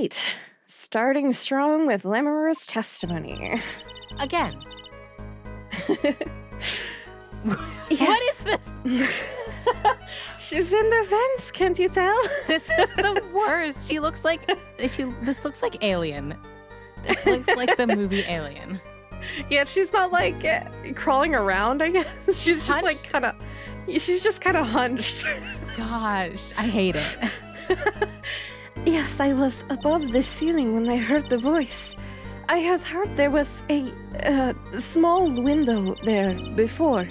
right. Starting strong with Lemurer's testimony. Again. Yes. What is this? She's in the vents, can't you tell? This is the worst. This looks like Alien. This looks like the movie Alien. Yeah, she's not like crawling around, I guess. She's just like she's just kind of hunched. Gosh, I hate it. Yes, I was above the ceiling when I heard the voice. I had heard there was a small window there before.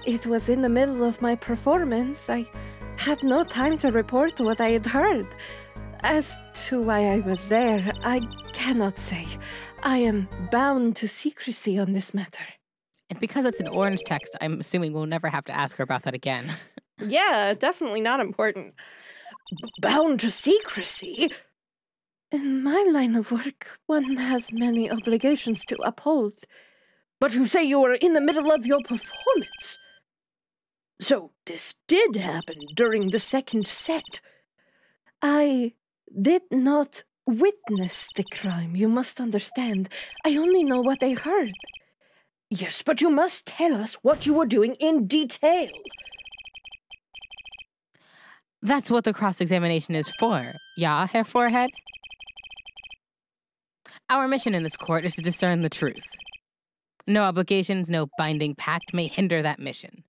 It was in the middle of my performance. I had no time to report what I had heard. As to why I was there, I cannot say. I am bound to secrecy on this matter. And because it's an orange text, I'm assuming we'll never have to ask her about that again. Yeah, definitely not important. Bound to secrecy? In my line of work, one has many obligations to uphold. But you say you were in the middle of your performance. So this did happen during the second set. I did not witness the crime, you must understand. I only know what I heard. Yes, but you must tell us what you were doing in detail. That's what the cross-examination is for. Yeah, Herr Forehead? Our mission in this court is to discern the truth. No obligations, no binding pact may hinder that mission.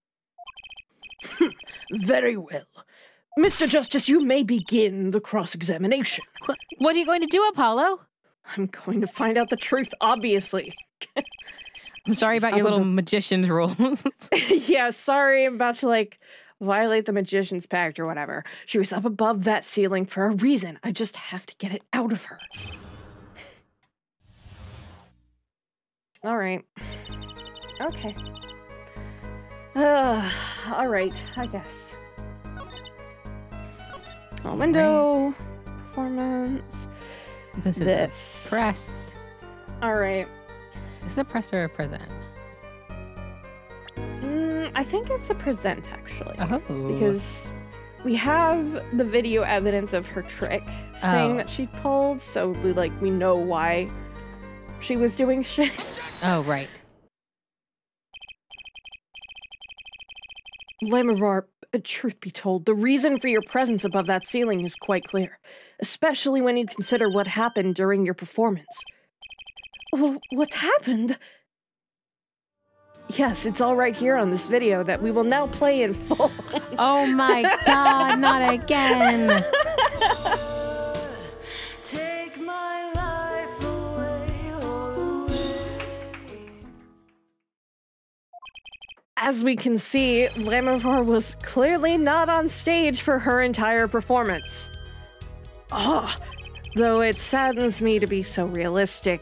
Very well. Mr. Justice, you may begin the cross-examination. What are you going to do, Apollo? I'm going to find out the truth, obviously. I'm sorry about your little magician's rules. Yeah, sorry, I'm about to, violate the magician's pact or whatever. She was up above that ceiling for a reason. I just have to get it out of her. All right. Okay. All right, I guess. Window. Performance. This is a press. All right. Is this a press or a present? I think it's a present, actually. Oh. Because we have the video evidence of her trick thing that she pulled, so we know why she was doing shit. Oh, right. Lemurar, truth be told, the reason for your presence above that ceiling is quite clear, especially when you consider what happened during your performance. Well, what happened? Yes, it's all right here on this video that we will now play in full. Oh my god, not again! Take my life away. As we can see, Lemurar was clearly not on stage for her entire performance. Though it saddens me to be so realistic,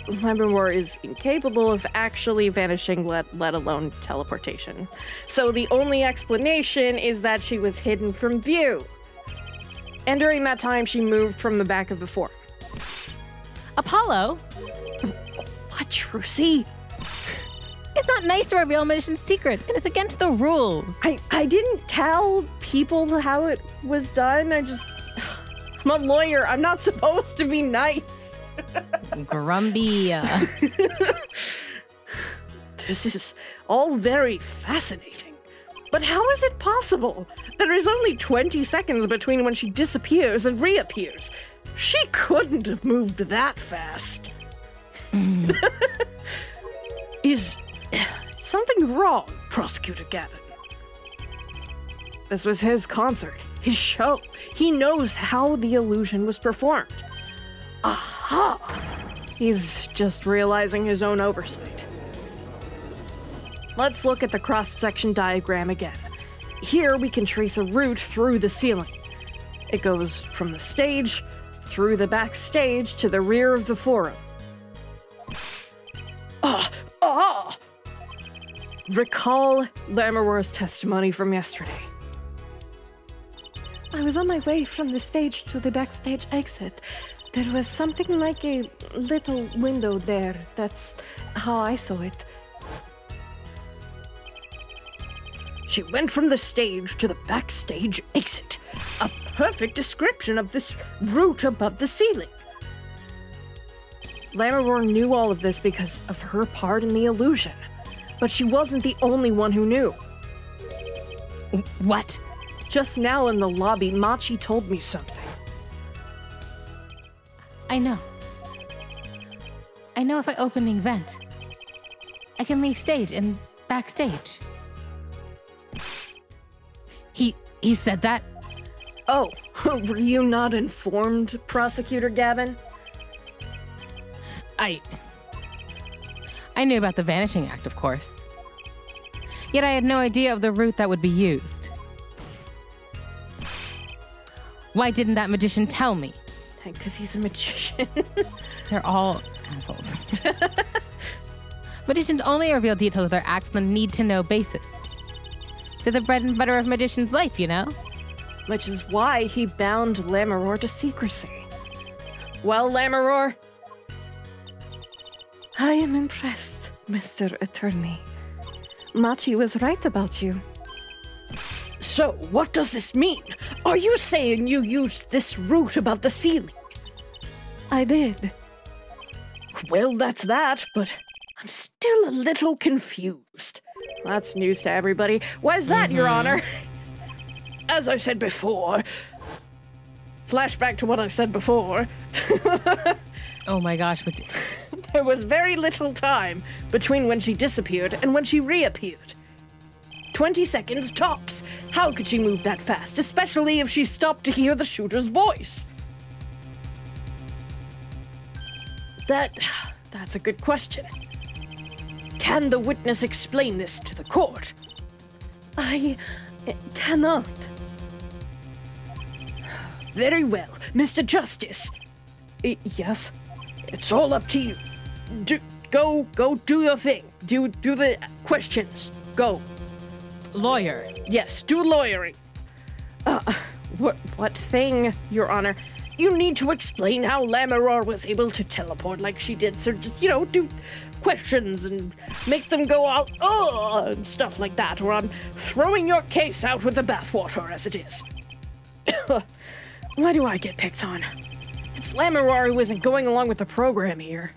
Lemurar is incapable of actually vanishing, let alone teleportation. So the only explanation is that she was hidden from view. And during that time, she moved from the back of the fort. Apollo? What, Trucy? It's not nice to reveal magician's secrets, and it's against the rules. I didn't tell people how it was done. I'm a lawyer. I'm not supposed to be nice. Grumpy. This is all very fascinating. But how is it possible? There is only 20 seconds between when she disappears and reappears. She couldn't have moved that fast. Is something wrong, Prosecutor Gavin? This was his concert, his show. He knows how the illusion was performed. Aha! He's just realizing his own oversight. Let's look at the cross-section diagram again. Here we can trace a route through the ceiling. It goes from the stage, through the backstage, to the rear of the forum. Recall Lemurar's testimony from yesterday. I was on my way from the stage to the backstage exit. There was something like a little window there. That's how I saw it. She went from the stage to the backstage exit. A perfect description of this root above the ceiling. Lammermoor knew all of this because of her part in the illusion, but she wasn't the only one who knew. What? Just now in the lobby, Machi told me something. I know. I know if I open an event, I can leave stage and backstage. He said that? Oh, were you not informed, Prosecutor Gavin? I knew about the Vanishing Act, of course. Yet I had no idea of the route that would be used. Why didn't that magician tell me? Because he's a magician. They're all assholes. Magicians only reveal details of their acts on a need-to-know basis. They're the bread and butter of magician's life, you know? Which is why he bound Lammermoor to secrecy. Well, Lammermoor? I am impressed, Mr. Attorney. Machi was right about you. So, what does this mean? Are you saying you used this root above the ceiling? I did. Well, that's that, but I'm still a little confused. That's news to everybody. Why's that, Your Honor? As I said before... Flashback to what I said before. Oh my gosh, but... There was very little time between when she disappeared and when she reappeared. 20 seconds tops. How could she move that fast, especially if she stopped to hear the shooter's voice? That's a good question. Can the witness explain this to the court? I cannot. Very well, Mr. Justice. Yes? It's all up to you. Go do your thing. Do the questions. Go. Lawyer. Yes, do lawyering. What thing, Your Honor? You need to explain how Lammermoor was able to teleport like she did, so just, do questions and make them go out, and stuff like that, or I'm throwing your case out with the bathwater as it is. Why do I get picked on? It's Lammermoor who isn't going along with the program here.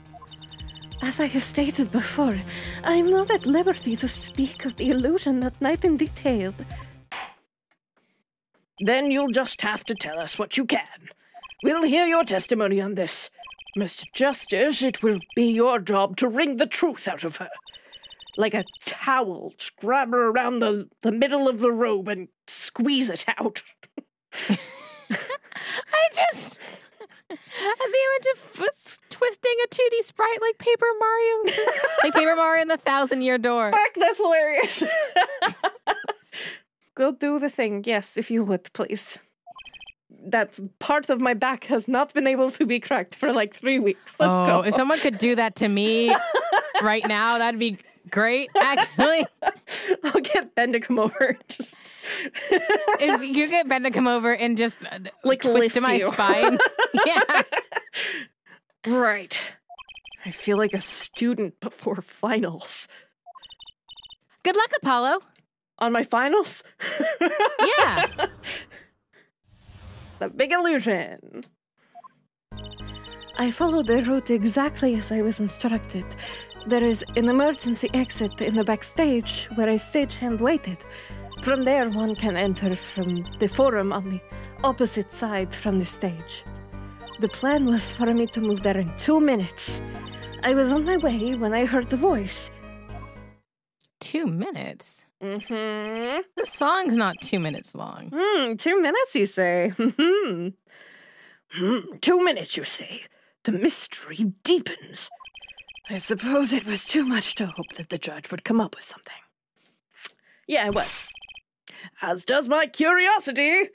As I have stated before, I am not at liberty to speak of the illusion that night in detail. Then you'll just have to tell us what you can. We'll hear your testimony on this. Mr. Justice, it will be your job to wring the truth out of her. Like a towel, just grab her around the middle of the robe and squeeze it out. The image of twisting a 2D sprite like Paper Mario. Like Paper Mario and the 1,000-Year Door. Fuck, that's hilarious. Go do the thing, yes, if you would, please. That's part of my back has not been able to be cracked for like 3 weeks. Let's go. If someone could do that to me right now, that'd be great, actually. I'll get Ben to come over. If you get Ben to come over and just like twist my spine. Yeah. Right. I feel like a student before finals. Good luck, Apollo. On my finals? Yeah. The big illusion. I followed the route exactly as I was instructed. There is an emergency exit in the backstage where a stagehand waited. From there, one can enter from the forum on the opposite side from the stage. The plan was for me to move there in 2 minutes. I was on my way when I heard the voice. 2 minutes? Mm-hmm. The song's not 2 minutes long. 2 minutes, you say? 2 minutes, you say? The mystery deepens. I suppose it was too much to hope that the judge would come up with something. Yeah, it was. As does my curiosity.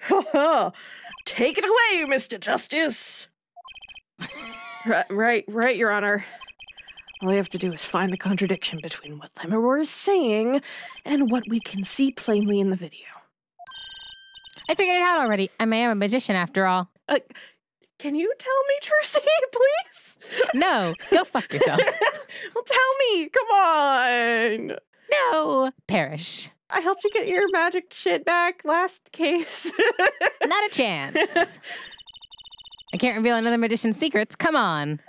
Take it away, Mr. Justice. Right, Your Honor. All you have to do is find the contradiction between what Lammermoor is saying and what we can see plainly in the video. I figured it out already. I am a magician after all. Can you tell me, Trucy, please? No, go fuck yourself. Well, tell me, come on. No, perish. I helped you get your magic shit back last case. Not a chance. I can't reveal another magician's secrets. Come on.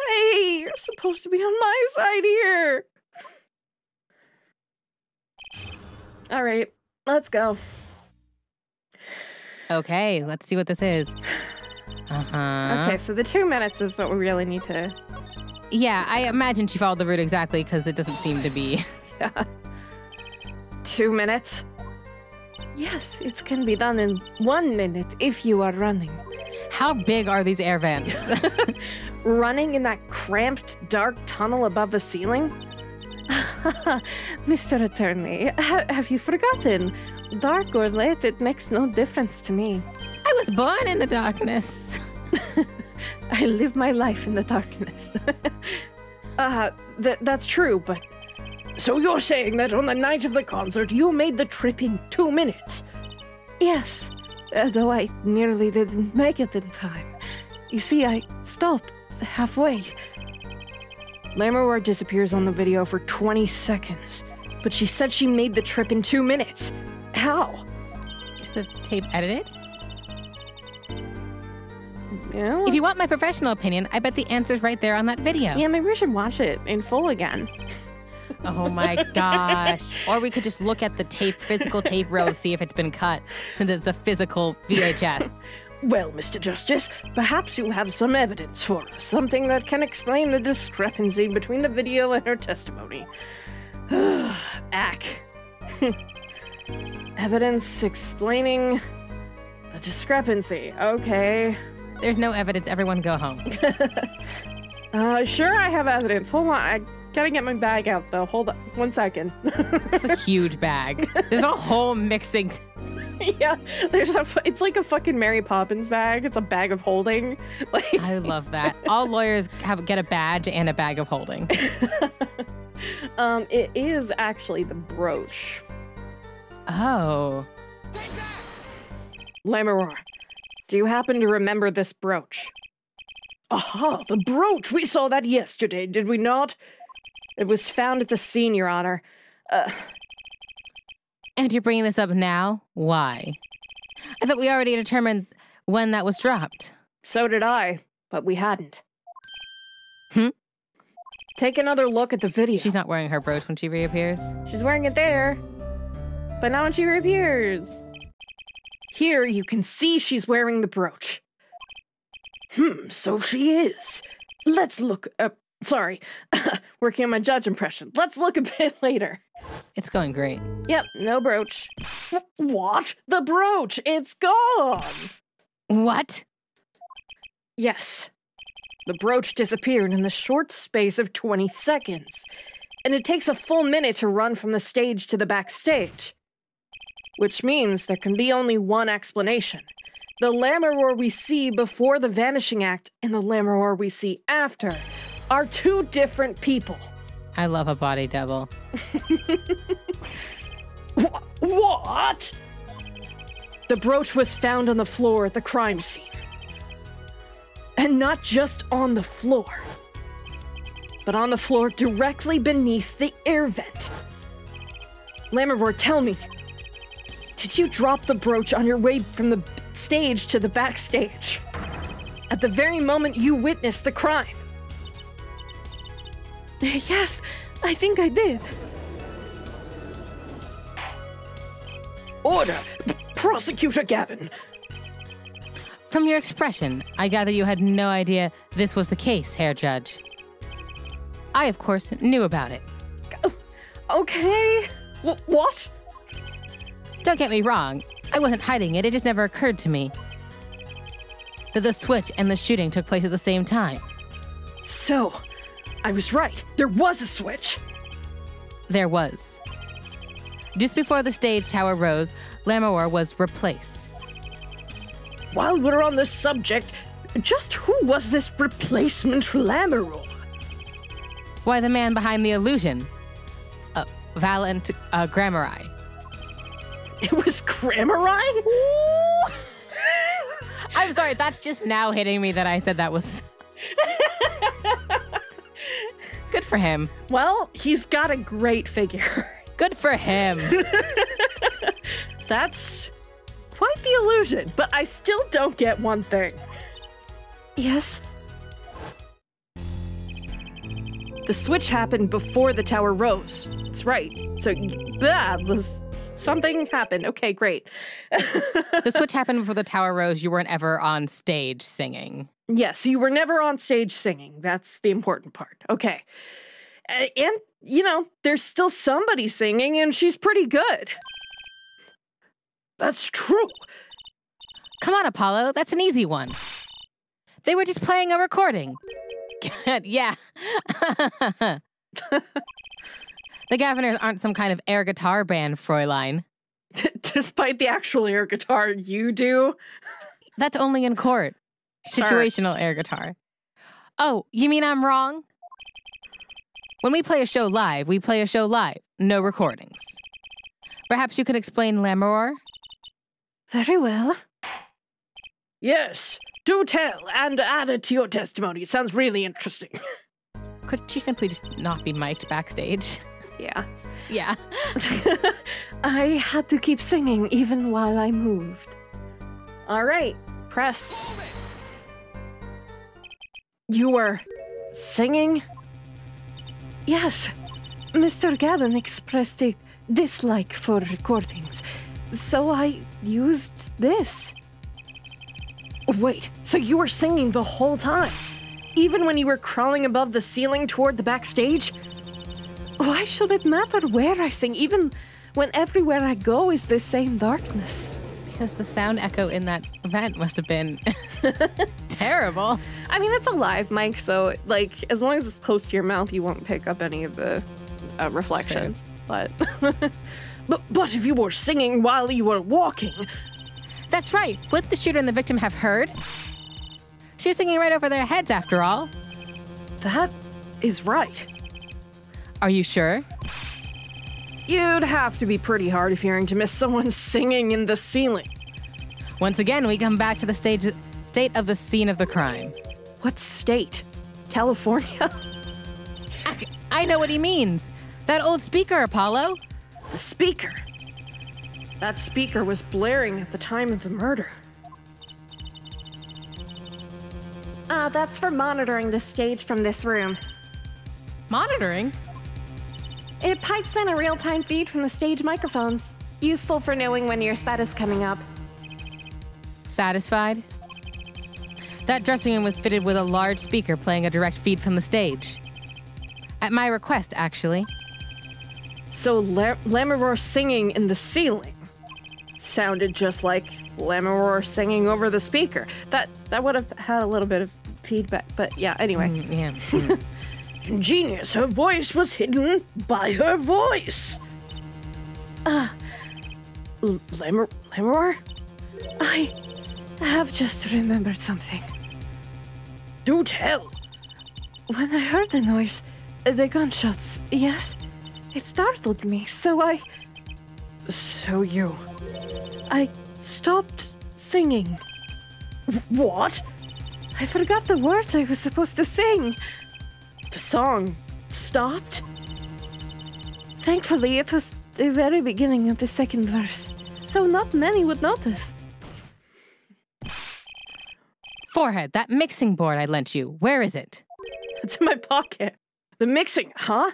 Hey, you're supposed to be on my side here. All right, let's go. Okay, let's see what this is. Okay, so the 2 minutes is what we really need to... Yeah, I imagine she followed the route exactly because it doesn't seem to be. Yeah. 2 minutes? Yes, it can be done in 1 minute if you are running. How big are these air vents? Running in that cramped, dark tunnel above the ceiling? Mr. Attorney, have you forgotten? Dark or light, it makes no difference to me. I was born in the darkness. I live my life in the darkness. That's true, but... So you're saying that on the night of the concert, you made the trip in 2 minutes? Yes, though I nearly didn't make it in time. You see, I stopped halfway. Lammerwar disappears on the video for 20 seconds, but she said she made the trip in 2 minutes. How? Is the tape edited? Yeah. If you want my professional opinion, I bet the answer's right there on that video. Yeah, maybe we should watch it in full again. Oh my gosh. Or we could just look at the physical tape roll, see if it's been cut, since it's a physical VHS. Well, Mr. Justice, perhaps you have some evidence for us, something that can explain the discrepancy between the video and her testimony. Ack. Evidence explaining the discrepancy. Okay. There's no evidence. Everyone go home. Sure, I have evidence. Hold on. I gotta get my bag out, though. Hold on 1 second. It's a huge bag. There's a whole mixing. Yeah, it's like a fucking Mary Poppins bag. It's a bag of holding. Like, I love that. All lawyers get a badge and a bag of holding. It is actually the brooch. Oh. Lammerwar, do you happen to remember this brooch? Aha, the brooch! We saw that yesterday, did we not? It was found at the scene, Your Honor. And you're bringing this up now? Why? I thought we already determined when that was dropped. So did I, but we hadn't. Hmm? Take another look at the video. She's not wearing her brooch when she reappears. She's wearing it there, but not when she reappears. Here, you can see she's wearing the brooch. So she is. Let's look, sorry, working on my judge impression. Let's look a bit later. It's going great. Yep, no brooch. What? The brooch! It's gone! What? Yes. The brooch disappeared in the short space of 20 seconds. And it takes a full minute to run from the stage to the backstage. Which means there can be only one explanation. The Lammerwar we see before the Vanishing Act and the Lammerwar we see after are two different people. I love a body double. What? The brooch was found on the floor at the crime scene. And not just on the floor, but on the floor directly beneath the air vent. Lammerwar, tell me, did you drop the brooch on your way from the stage to the backstage? At the very moment you witnessed the crime? Yes, I think I did. Order! Prosecutor Gavin! From your expression, I gather you had no idea this was the case, Herr Judge. I, of course, knew about it. Okay. What? Don't get me wrong. I wasn't hiding it. It just never occurred to me that the switch and the shooting took place at the same time. So, I was right. There was a switch. There was. Just before the stage tower rose, Lammerwar was replaced. While we're on this subject, just who was this replacement Lammerwar? Why, the man behind the illusion. Valent Grammari. It was Grammari? I'm sorry, that's just now hitting me that I said that was... Good for him. Well, he's got a great figure. Good for him. That's quite the illusion, but I still don't get one thing. Yes? The switch happened before the tower rose. That's right. So that was something happened. Okay, great. The switch happened before the tower rose. You weren't ever on stage singing. Yes, you were never on stage singing. That's the important part. Okay. And, you know, there's still somebody singing, and she's pretty good. That's true. Come on, Apollo. That's an easy one. They were just playing a recording. Yeah. The Governors aren't some kind of air guitar band, Fräulein. Despite the actual air guitar you do. That's only in court. Situational air guitar. Oh, you mean I'm wrong? When we play a show live, we play a show live. No recordings. Perhaps you could explain L'amour? Very well. Yes, do tell and add it to your testimony. It sounds really interesting. Could she simply just not be mic'd backstage? Yeah. Yeah. I had to keep singing even while I moved. All right, press. You were singing? Yes. Mr. Gavin expressed a dislike for recordings, so I used this. Wait, so you were singing the whole time? Even when you were crawling above the ceiling toward the backstage? Why should it matter where I sing, even when everywhere I go is the same darkness? Because the sound echo in that event must have been terrible. I mean, it's a live mic, so, like, as long as it's close to your mouth, you won't pick up any of the reflections. But, but if you were singing while you were walking... That's right. Would the shooter and the victim have heard? She was singing right over their heads, after all. That is right. Are you sure? You'd have to be pretty hard of hearing to miss someone singing in the ceiling. Once again, we come back to the state of the scene of the crime. What state? California? I know what he means. That old speaker, Apollo. The speaker? That speaker was blaring at the time of the murder. That's for monitoring the stage from this room. Monitoring? It pipes in a real-time feed from the stage microphones. Useful for knowing when your set is coming up. Satisfied? That dressing room was fitted with a large speaker playing a direct feed from the stage. At my request, actually. So L'amour singing in the ceiling sounded just like L'amour singing over the speaker. That would have had a little bit of feedback, but yeah, anyway. Yeah. Ingenious, her voice was hidden by her voice. L'amour? I have just remembered something. Do tell. When I heard the noise, the gunshots, yes, it startled me, so I stopped singing. What? I forgot the words I was supposed to sing. The song stopped? Thankfully, it was the very beginning of the second verse, so not many would notice. Forehead, that mixing board I lent you, where is it? It's in my pocket. The mixing, huh?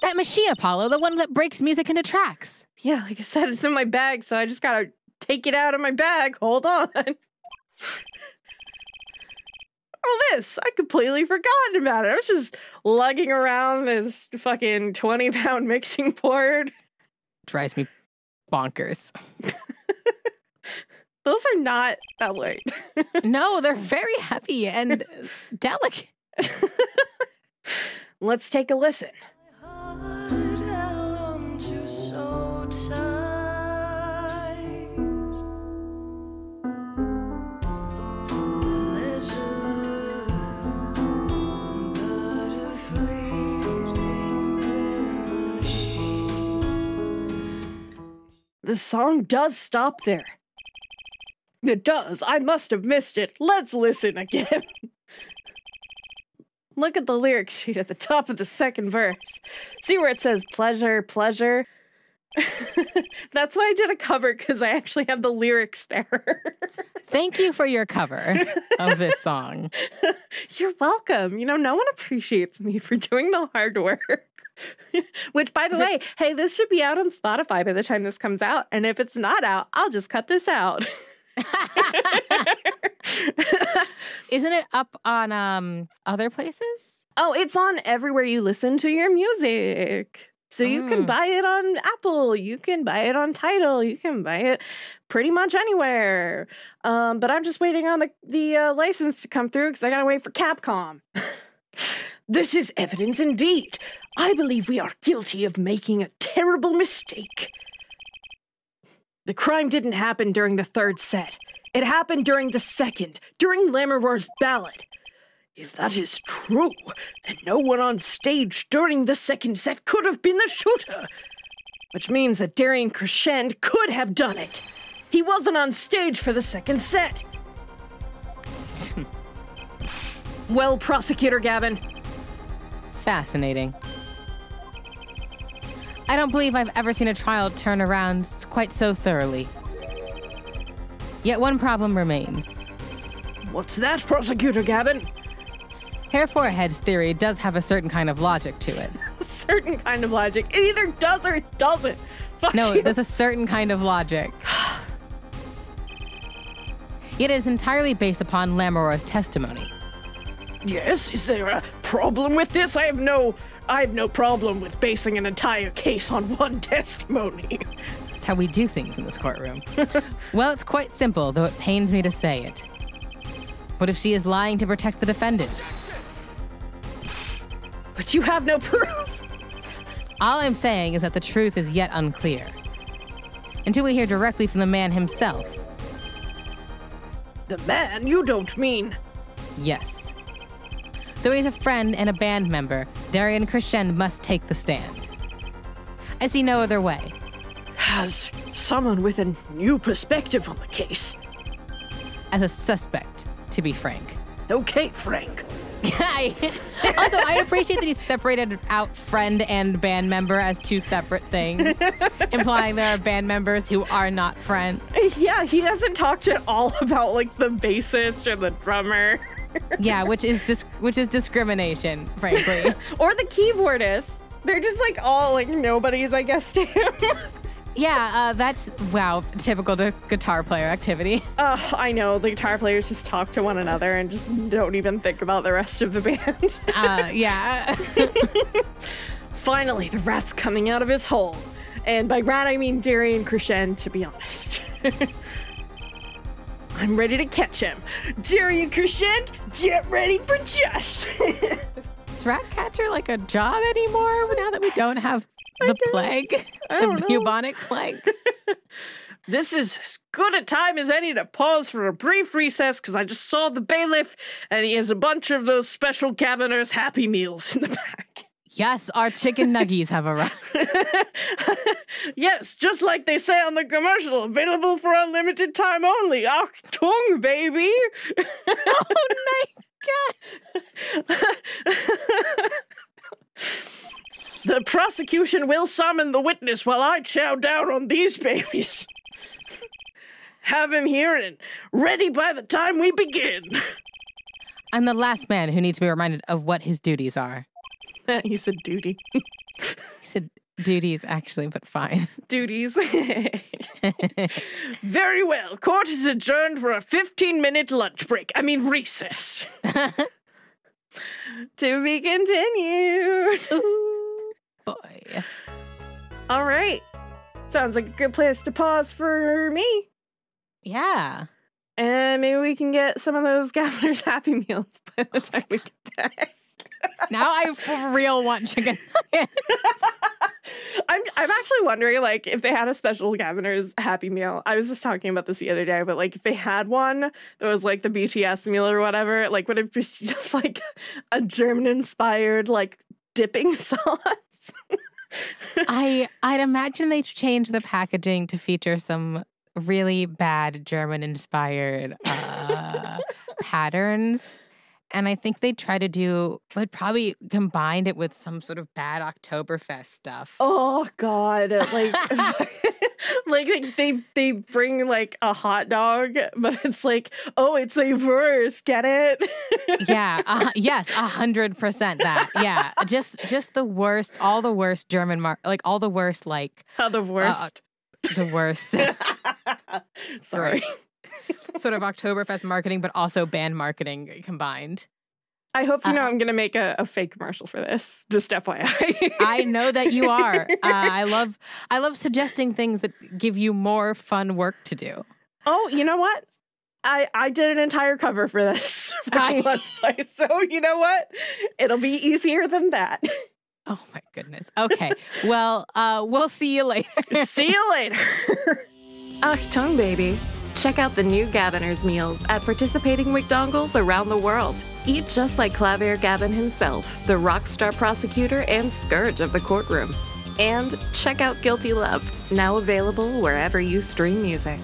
That machine, Apollo, the one that breaks music into tracks. Yeah, like I said, it's in my bag, so I just gotta take it out of my bag. Hold on. Oh, this. I completely forgotten about it. I was just lugging around this fucking 20-pound mixing board. Drives me bonkers. Those are not that light. No, they're very heavy and delicate. Let's take a listen. Heart held on to so tight. Pleasure, but a fleeting memory. The song does stop there. It does. I must have missed it. Let's listen again. Look at the lyric sheet at the top of the second verse. See where it says pleasure, pleasure? That's why I did a cover, because I actually have the lyrics there. Thank you for your cover of this song. You're welcome. You know, no one appreciates me for doing the hard work. Which, by the way, hey, this should be out on Spotify by the time this comes out. And if it's not out, I'll just cut this out. Isn't it up on other places? Oh, it's on everywhere you listen to your music. So you can buy it on Apple, you can buy it on Tidal, you can buy it pretty much anywhere. But I'm just waiting on the license to come through because I gotta wait for Capcom. This is evidence indeed. I believe we are guilty of making a terrible mistake. The crime didn't happen during the third set. It happened during the second, during Lammermoor's ballad. If that is true, then no one on stage during the second set could have been the shooter. Which means that Darian Crescend could have done it. He wasn't on stage for the second set. Well, Prosecutor Gavin. Fascinating. I don't believe I've ever seen a trial turn around quite so thoroughly. Yet one problem remains. What's that, Prosecutor Gavin? Hair Forehead's theory does have a certain kind of logic to it. A certain kind of logic. It either does or it doesn't. Fuck No, you. there's a certain kind of logic. It is entirely based upon Lammermoor's testimony. Yes, is there a problem with this? I have no problem with basing an entire case on one testimony. That's how we do things in this courtroom. Well, it's quite simple, though it pains me to say it. What if she is lying to protect the defendant? But you have no proof. All I'm saying is that the truth is yet unclear. Until we hear directly from the man himself. The man? You don't mean... Yes. Though he's a friend and a band member, Darian Crescend must take the stand. I see no other way. As someone with a new perspective on the case. As a suspect, to be frank. Okay, Frank. Also, I appreciate that he separated out friend and band member as two separate things, implying there are band members who are not friends. Yeah, he hasn't talked at all about, like, the bassist or the drummer. Yeah, which is discrimination, frankly. Or the keyboardist. They're just, like, all, like, nobodies, I guess, to him. Yeah, that's, wow, typical guitar player activity. I know, the guitar players just talk to one another and just don't even think about the rest of the band. Yeah. Finally, the rat's coming out of his hole. And by rat, I mean Darian Crescend, to be honest. I'm ready to catch him. Darian Crescend, get ready for justice. Is Ratcatcher like a job anymore now that we don't have the plague? The bubonic plague? This is as good a time as any to pause for a brief recess because I just saw the bailiff and he has a bunch of those special Gaviner's Happy Meals in the back. Yes, our chicken nuggies have arrived. Yes, just like they say on the commercial, available for a limited time only. Our tongue, baby. Oh my God. The prosecution will summon the witness while I chow down on these babies. Have him here and ready by the time we begin. I'm the last man who needs to be reminded of what his duties are. He said duty. He said duties, actually, but fine. Duties. Very well. Court is adjourned for a 15-minute lunch break. I mean recess. To be continued. Ooh, boy. All right. Sounds like a good place to pause for me. Yeah. And maybe we can get some of those Governor's Happy Meals by the time we get back. Now I for real want chicken nuggets. I'm actually wondering, like, if they had a special Governor's Happy Meal. I was just talking about this the other day, but, like, if they had one that was, like, the BTS meal or whatever, like, would it be just, like, a German-inspired, like, dipping sauce? I'd imagine they'd change the packaging to feature some really bad German-inspired patterns. And I think they try to but probably combined it with some sort of bad Oktoberfest stuff. Oh God! Like, like they bring like a hot dog, but it's like, oh, it's a Wurst. Get it? Yeah. Yes. 100% that. Yeah. Just the worst. All the worst German like all the worst like. How the worst? The worst. Sorry. Sort of Oktoberfest marketing, but also band marketing combined. I hope you know I'm going to make a fake commercial for this. Just FYI. I know that you are. I love suggesting things that give you more fun work to do. Oh, you know what? I did an entire cover for this fucking Let's Play. So you know what? It'll be easier than that. Oh my goodness. Okay. Well, we'll see you later. See you later. Achtung, baby. Check out the new Gaviner's meals at participating McDonald's around the world. Eat just like Clavier Gavin himself, the rock star prosecutor and scourge of the courtroom. And check out Guilty Love, now available wherever you stream music.